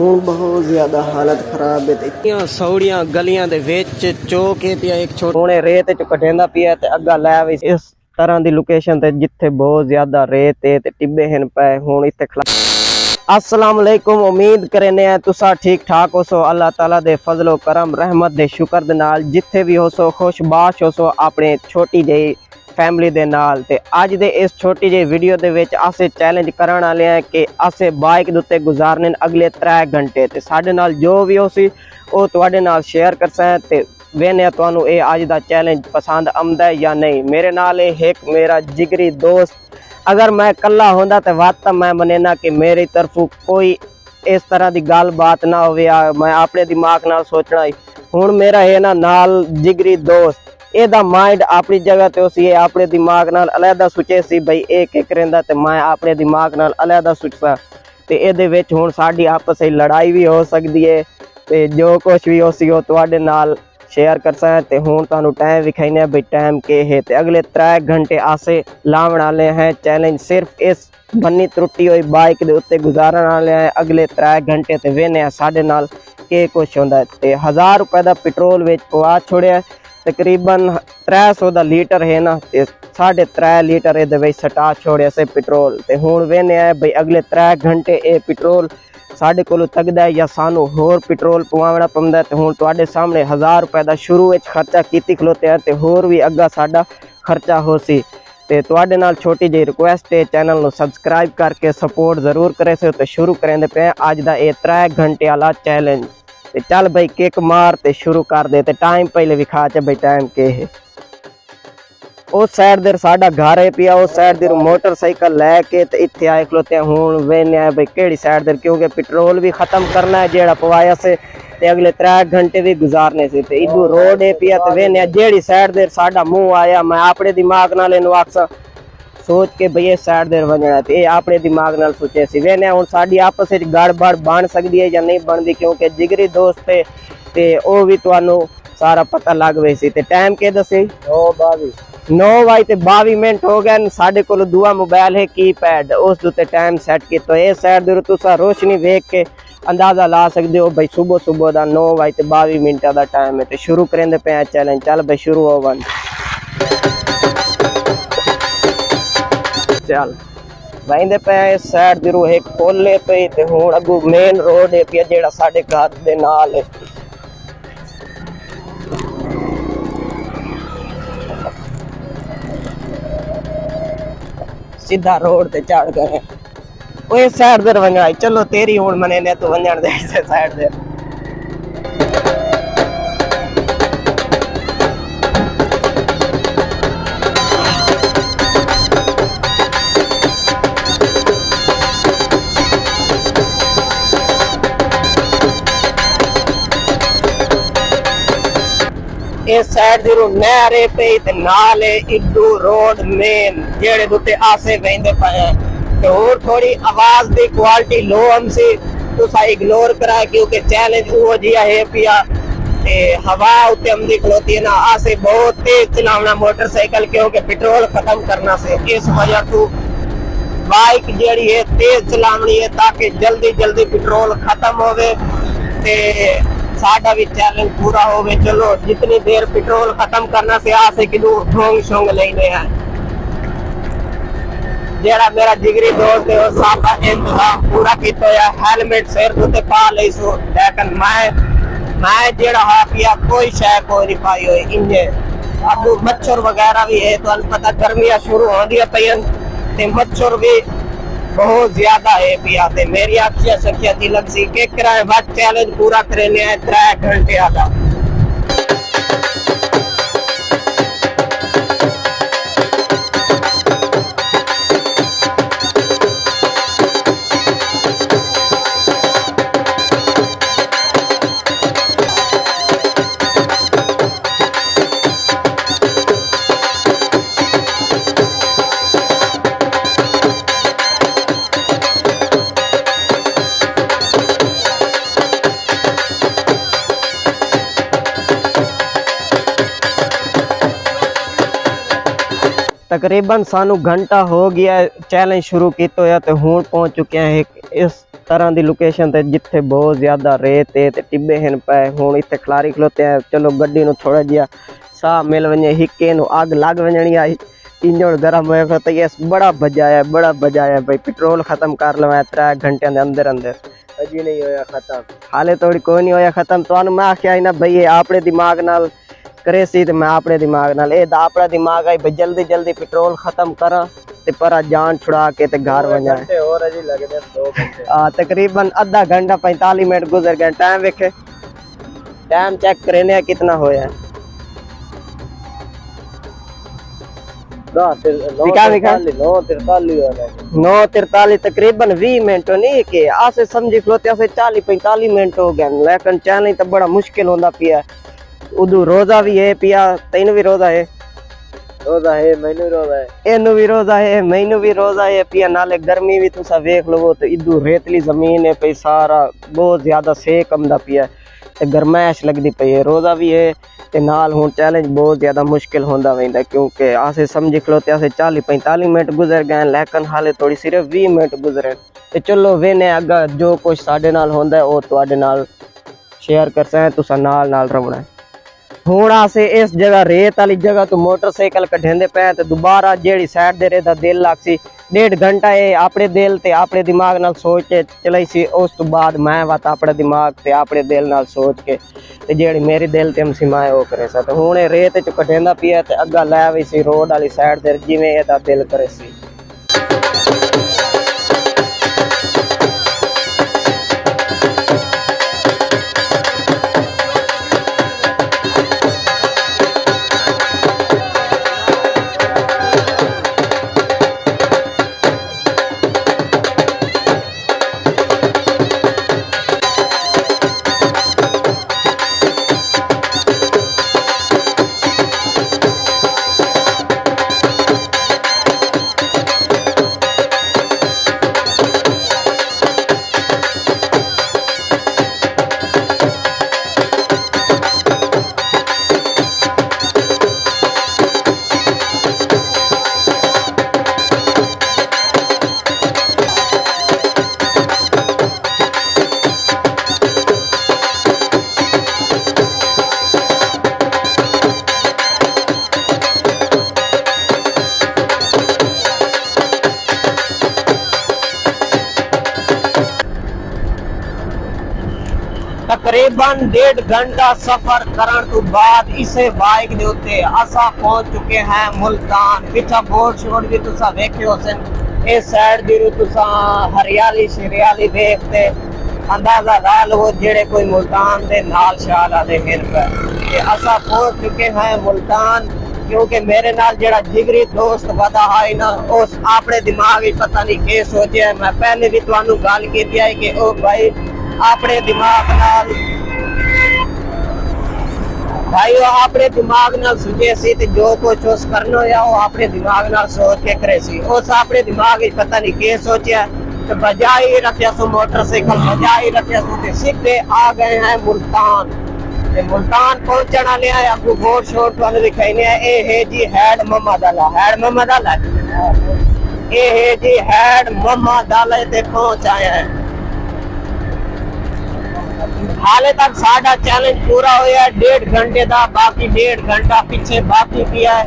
ਹੁਣ ਬਹੁਤ ਜ਼ਿਆਦਾ ਹਾਲਤ ਖਰਾਬ ਹੈ। ਤੇ ਸੌੜੀਆਂ ਗਲੀਆਂ ਦੇ ਵਿੱਚ ਚੋਕੇ ਪਿਆ ਇੱਕ ਛੋਟੇ ਰੇਤ ਚ ਕਟੇਂਦਾ ਪਿਆ ਤੇ ਅੱਗਾ ਲੈ ਵੀ ਇਸ ਤਰ੍ਹਾਂ ਦੀ ਲੋਕੇਸ਼ਨ ਤੇ ਜਿੱਥੇ ਬਹੁਤ ਜ਼ਿਆਦਾ रेत है ते टिब्बे हैं पे हुण इत्थे अस्सलाम वालेकुम। उम्मीद करने तुसा ठीक ठाक हो सो। अल्लाह ताला दे फजलो करम रहमत दे शुक्र दे नाल जिथे भी हो सो खुशबाश हो सो अपने छोटी जी फैमिली दे नाल। ते अज दे इस छोटी जी वीडियो दे विच असे चैलेंज करन वाले हैं कि असे बाइक दे उत्ते गुजारने अगले 3 घंटे ते साडे नाल जो भी हो सी ओ तुहाडे नाल शेयर करसा है ते वेने तुहानू ये अज दा चैलेंज पसंद आंदा है या नहीं। मेरे नाल एक मेरा जिगरी दोस्त, अगर मैं कला होंदा तो वत मैं मनेना कि मेरी तरफों कोई इस तरह की गल बात ना हो, मैं अपने दिमाग नाल सोचना ही। हुण मेरा है ना नाल जिगरी दोस्त एदा माइंड अपनी जगह ते उसी अपने दिमाग नाल अलहदा सोचे सी भाई ये क्या करेंदा ते मैं अपने दिमाग नाल अलहदा सोचसा ते इहदे विच हुण साडी आपस विच लड़ाई भी हो सकदी है ते जो कुछ भी हो सी ओ तुहाडे नाल शेयर कर सकते हैं। ते हुण तुहानू टाइम विखाइने भाई टाइम के है ते अगले 3 घंटे आसे लावन वाले हैं। चैलेंज सिर्फ इस बन्नी त्रुटी हुई बाइक दे उत्ते गुजारन वाले हैं अगले 3 घंटे ते वेने साडे नाल के कुछ होंदा है। ते 1000 रुपए दा पेट्रोल विच पवा छोड़िया, तकरीबन 300 दा लीटर है ना ते 3.5 लीटर इहदे विच सटा छोड़िया से पेट्रोल। ते हुण वेने भाई अगले 3 घंटे ये पेट्रोल साढ़े कोलों तकदा है या सानू होर पेट्रोल पवाना पौंदा है। ते हुण तुहाडे सामने 1000 रुपए दा शुरू विच खर्चा कीती खलोते हैं ते होर भी अग्गा साडा खर्चा हो सी। ते तुहाडे नाल छोटी जी रिक्वेस्ट है चैनल नू सबसक्राइब करके सपोर्ट जरूर करे सो। ते शुरू करेंदे पे अज दा ये 3 घंटे वाला चैलेंज। ते चल भाई किक मार ते शुरू कर दे। ते टाइम पहले विखा च भाई टाइम के है। उस साइड देर साडा घर है पिया, उस साइड देर मोटरसाइकिल लैके ते इत्थे आए खलोते हैं। हुण वेने आए भाई केड़ी साइड देर, क्योंकि पेट्रोल भी खत्म करना है जेड़ा पवाया से ते अगले 3 घंटे भी गुजारने से। ते इधू रोड है पिया ते वेने जेड़ी साइड देर साडा मुंह आया मैं अपने दिमाग नाल इनू आखसा सोच के भई इस साइड देर वजना ते ये अपने दिमाग नाल सोचे सी। वेने हुण साडी आपस विच गड़बड़ बन सकदी है या नहीं बनदी, क्योंकि जिगरी दोस्त है ते ओ भी तुहानू सारा पता लग वे सी। ते टाइम के दसी 9:22 हो गए। साढ़े को दूआ मोबाइल है कीपैड, उस उत्ते टाइम सैट किया। तो इस साइड दे तुसा रोशनी वेख के अंदाजा ला सकते हो भाई सुबह सुबह का 9:22 का टाइम है। तो शुरू करेंदे पे चैलेंज। चल भाई शुरू हो वन। चल वहींदे पे इस साइड दे एक पुल है पे ते हुण अगू मेन रोड है पिया जेड़ा साडे घर दे नाल है। सीधा रोड ते चढ़ गए वो इस साइड दे वंजा। चलो तेरी हुण मने ने तो वंजण दे इस साइड दे। इस साइड दे नहर है पे ते नाल है इडू रोड मेन जेड़े दुते आसे वेंदे पे। तो और थोड़ी आवाज दी क्वालिटी लो हमसे तुसा इग्नोर करा, क्योंकि चैलेंज वो जिया है पिया ते हवा उत्ते हमदी खलोती है ना आसे बहुत तेज चलावना मोटरसाइकिल, क्योंकि पेट्रोल खत्म करना से इस वजह तो बाइक जेड़ी है तेज चलावनी है ताकि जल्दी जल्दी पेट्रोल खत्म होवे ते साडा भी चैलेंज पूरा होवे। चलो जितनी देर पेट्रोल खत्म करना से आसे किलो ढोंग शोंग लेने हैं। जेड़ा मेरा जिगरी दोस्त है वो सारा इंतजाम पूरा किया है, हेलमेट सिर ते पा ले सो। लेकिन मैं जेड़ा हा पिया कोई शय कोई नहीं पाई हुई। इंजे अब मच्छर वगैरह भी है, तो पता गर्मियां शुरू हो दी पईन ते मच्छर भी बहुत ज्यादा है पिया। ते मेरी अखियां सखियां दी लग सी के कराए बाद चैलेंज पूरा करने है 3 घंटे आधा। तकरीबन सानू घंटा हो गया चैलेंज शुरू किया होया ते हुण पहुंच चुके हैं एक इस तरह की लोकेशन ते जिथे बहुत ज़्यादा रेत है ते टिब्बे हैं पे। हुण इत्थे खलारी खलोते हैं, चलो गड्डी नूं थोड़ा जिहा साह मिल वने, हिक्के नूं अग लग वजणी आई, इंजन गर्म होया खलोता है। बड़ा बजाया भाई, पेट्रोल खत्म कर लवाया 3 घंटे दे अंदर अंदर। अजी नहीं होया खत्म, हाले थोड़ी कोई नहीं होया खत्म। तो मैं आख्या ना भाई ये अपने दिमाग नाल करे सी ते मैं अपने दिमाग नाल, ये अपना दिमाग आई भाई जल्दी जल्दी पेट्रोल खत्म करा ते पर जान छुड़ा के ते घर वजा। और अजी लगदे 2 घंटे। तकरीबन आधा घंटा 45 मिनट गुजर गए। टाइम वेखे, टाइम चेक करने कितना होया। 9:43 तकरीबन 20 मिनट नहीं के आसे समझी खलोते आसे 40-45 मिनट हो गए। लेकिन चैलेंज तो बड़ा मुश्किल होंदा पिया। उदू रोजा भी है पिया, तेन भी रोजा है, मैनू रोजा है, एनू भी रोजा है, मैनू भी रोजा है पिया। नाले गर्मी भी तुसा वेख लो तो इदू रेतली जमीन है पई, सारा बहुत ज्यादा सेक आंदा पिया ते गरमैश लगदी पई है। रोजा भी है ते नाल हुण चैलेंज बहुत ज्यादा मुश्किल होंदा वैंदा, क्योंकि आसे समझी खलोते आसे 40-45 मिनट गुजर गए, लेकिन हाले थोड़ी सिर्फ 20 मिनट गुजरे। ते चलो वेने अगा जो कुछ साडे नाल होंदा है वो तुहाडे नाल शेयर करसा है, तुसा नाल नाल रवना है। हुण आसे इस जगह रेत वाली जगह तो मोटरसाइकिल कढेंदे पे ते दोबारा जेड़ी साइड दे रेदा दिल लागसी 1.5 घंटा ये अपने दिल ते अपने दिमाग नाल सोच के चलाई सी। उस तो बाद मैं वत अपने दिमाग ते अपने दिल नाल सोच के ते जेड़ी मेरी दिल ते हमसी मैं वो करे सा। ते हुण रेत च कढेंदा पिया ते अग्गा लै वी सी रोड वाली साइड ते जिवें एदा दिल करे सी। तकरीबन 1.5 घंटा सफर करने तो बाद इसे बाइक दे उत्ते असा पहुंच चुके हैं मुल्तान। पिछा बोर्ड शोर्ड भी तुसा देखियो सन, इस साइड दी तुसा हरियाली शरियाली देखते अंदाजा ला लो जेड़े कोई मुल्तान दे नाल शाल आदे हैं पे। असा पहुंच चुके हैं मुल्तान, क्योंकि मेरे नाल जेड़ा जिगरी दोस्त वदा है ना उस अपने दिमाग ही पता नहीं के सोचे। मैं पहले भी तुहानू गल कीती है कि ओ भाई अपने दिमाग नाल भाई वो अपने दिमाग नाल सोचे सी ते जो कुछ उस करना होया वो अपने दिमाग नाल सोच के करे सी। उस अपने दिमाग ही पता नहीं के सोचा तो बजा ही रखिया सो मोटरसाइकिल, बजा ही रखिया सो ते सीधे आ गए हैं मुल्तान। ते मुल्तान पहुंचने वाले हैं, आपको बोर्ड शोर्ट वाले दिखाने हैं। ए है जी हेड मोहम्मद अला, हेड मोहम्मद अला, ए है जी हेड मोहम्मद अला ते पहुंच आए हैं। हाले तक साडा चैलेंज पूरा होया 1.5 घंटे का, बाकी 1.5 घंटा पीछे बाकी किया है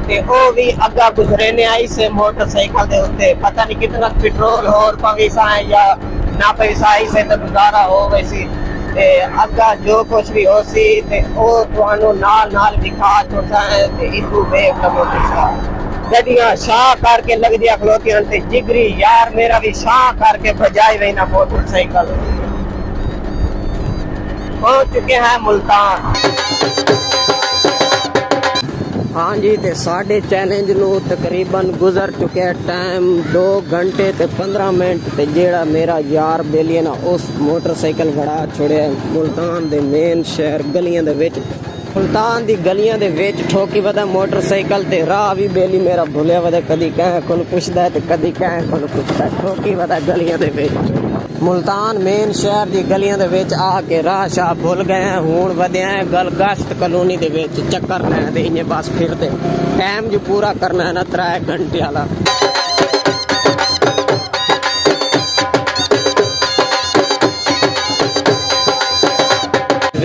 ते ओ भी अग्गा गुजरे ने आई से मोटरसाइकिल दे उत्ते। पता नहीं कितना पेट्रोल और पैसा है या ना पैसा आई से तो गुजारा हो गई सी ते अग्गा जो कुछ भी हो सी ते ओ तुहानू नाल नाल दिखा छोड़ा है। ते इदू देख लो मोटरसाइकिल गड्डियां शाह करके लग दिया खलोतियां ते जिगरी यार मेरा भी शाह करके बजाई वही ना मोटरसाइकिल। पहुंच चुके हैं मुल्तान। हाँ जी, ते साढ़े चैलेंज नू तकरीबन गुजर चुके हैं टाइम 2 घंटे ते 15 मिनट ते जेड़ा मेरा यार बेली ना उस मोटरसाइकिल बड़ा छोड़े मुल्तान दे मेन शहर गलियां दे विच। मुल्तान दी गलियां दे विच ठोकी वदा मोटरसाइकिल ते राह भी बेली मेरा भुलिया वदा, कदी कह कोल पुछदा ते कदी कह कोल पुछदा, ठोकी वदा गलियां दे विच। ਮੁਲਤਾਨ ਮੇਨ ਸ਼ਹਿਰ ਦੀ ਗਲੀਆਂ ਦੇ ਵਿੱਚ ਆ ਕੇ ਰਾਹ ਸ਼ਾਹ ਭੁੱਲ ਗਏ ਹਾਂ। ਹੁਣ ਵਧਿਆ ਹੈ ਗਲਗਸਤ ਕਲੋਨੀ ਦੇ ਵਿੱਚ ਚੱਕਰ ਲੈਣ ਦੇ ਇੰਨੇ ਬਸ ਫਿਰਦੇ ਟਾਈਮ ਜੋ ਪੂਰਾ ਕਰਨਾ ਹੈ ਨਾ 3 ਘੰਟੇ ਵਾਲਾ।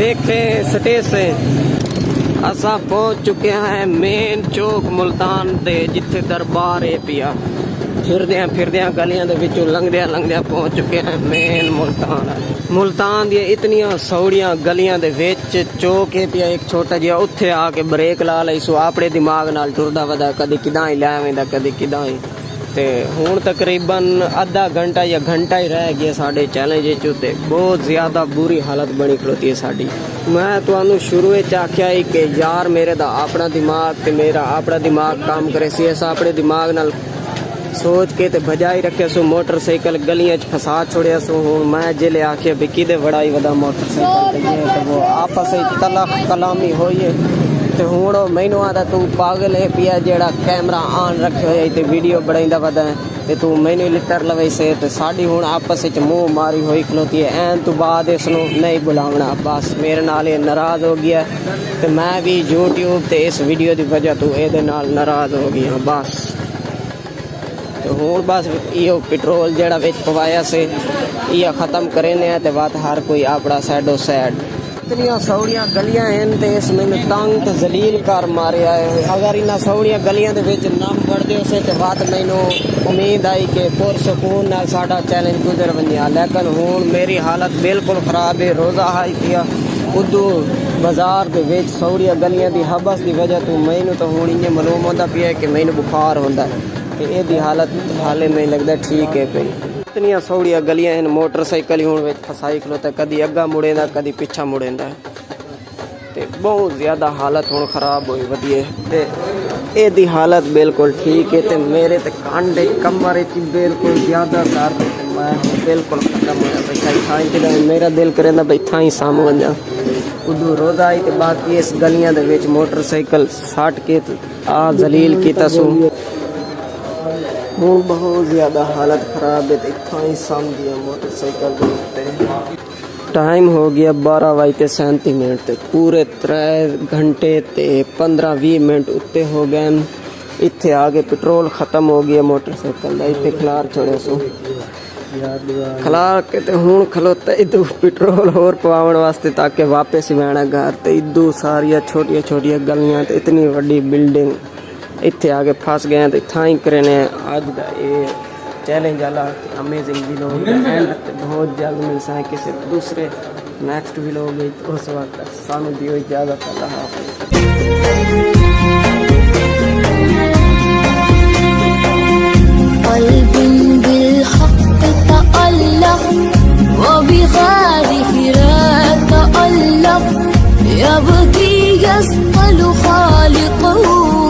देखे स्टेशन असा पहुंच चुके हैं मेन चौक मुल्तान दे जिथे दरबार है पिया। फिरदे गलियां दे विचों लंघदे पहुंच चुके हैं मेन मुल्तान। मुल्तान दी इतनियां सौड़ियां गलियां दे विच चौक है पिया एक छोटा जिहा, उत्थे आके ब्रेक ला लई सो अपने दिमाग नाल टुरदा वदा कदी किदां ही लै वेंदा कदी किदां ही। ते हुण तकरीबन आधा घंटा या घंटा ही रह गया साढ़े चैलेंज ते बहुत ज़्यादा बुरी हालत बनी खड़ोती है साड़ी। मैं तुहानू शुरू में आख्या ही कि यार मेरे दा अपना दिमाग ते मेरा अपना दिमाग काम करे सी। अस अपने दिमाग नाल सोच के ते बजाई रखे सो मोटरसाइकिल गलियां च फसा छोड़िया सो। हुण मैं जिले आख्या भी किदे बड़ाई वदा मोटरसाइकिल ते वो आपस में तलख कलामी होई है। ते हुण मैनू आदा तू पागल है पिया जेड़ा कैमरा ऑन रखे होया ते वीडियो बनाईंदा वदा ते तू मैनू लिटर लवे से ते साडी हुण आपस विच मुंह मारी होई खलोती है। ऐन तो बाद इसनू नहीं बुलावना, बस मेरे नाल ये नाराज हो गया ते मैं भी यूट्यूब ते इस वीडियो दी वजह तो एदे नाल नाराज हो गया बस। तो हुण बस इहो पेट्रोल जेड़ा विच पवाया से इह खत्म करेने ते बात हर कोई अपना साइडो साइड। इतनियां सौड़ियां गलियां हैं ते इस मैंने तंग ते जलील कर मारिया है। अगर इन्हां सौड़ियां गलियां दे विच नाम पढ़दे उसे ते बात मैनू उम्मीद आई कि पुरसकून नाल साडा चैलेंज गुजर वंजा, लेकिन हुण मेरी हालत बिल्कुल खराब है। रोज़ा हाई पिया उदू बाजार दे विच सौड़ियां गलियां दी हबस दी वजह तो मैनू तो हुण इन्ने मालूम होंदा पिया कि मैनू बुखार होंदा ते एदी हालत हाले नहीं लगदा ठीक है पई। इतनियां सौड़ियां गलियां हैं मोटरसाइकिल ही हुण विच फसाई खलोता, कदी अग्गा मुड़ेंदा कदी पिछा मुड़ेंदा ते बहुत ज़्यादा हालत हुण खराब होई वधी है ते एदी हालत बिल्कुल ठीक है ते मेरे ते कांडे कमर विच बिल्कुल ज़्यादा दर्द ते मैं बिल्कुल खत्म होया बैठा थाई ते मेरा दिल करेंदा भाई थाई साम वंजा उदू रोज़ा आई ते बाकी इस गलियां दे विच मोटरसाइकिल सट के आ जलील कीता सो। हुण बहुत ज़्यादा हालत खराब है तो इत्थों ही साम दिया मोटरसाइकिल के उत्ते। टाइम हो गया 12:37 ते पूरे 3 घंटे ते 15-20 मिनट उत्ते हो गए। इत्थे आगे पेट्रोल खत्म हो गया मोटरसाइकिल का, इत्थे खलार छोड़े सो खलार के ते हुण खलोता इदू पेट्रोल होर पवाउण वास्ते ताकि वापस ही आना घर। ते इदू सारिया छोटिया छोटिया गलियां ते इतनी वड्डी बिल्डिंग इत्थे आगे फंस गए तो इत्थां ही करने अज का ये चैलेंज वाला अमेजिंग व्लॉग एंड बहुत जल्द मिलता है किसी दूसरे नेक्स्ट व्लॉग में। उस वक्त तक सानू दियो इजाजत, अल्लाह हाफ़िज़। يبكي يسأل خالقه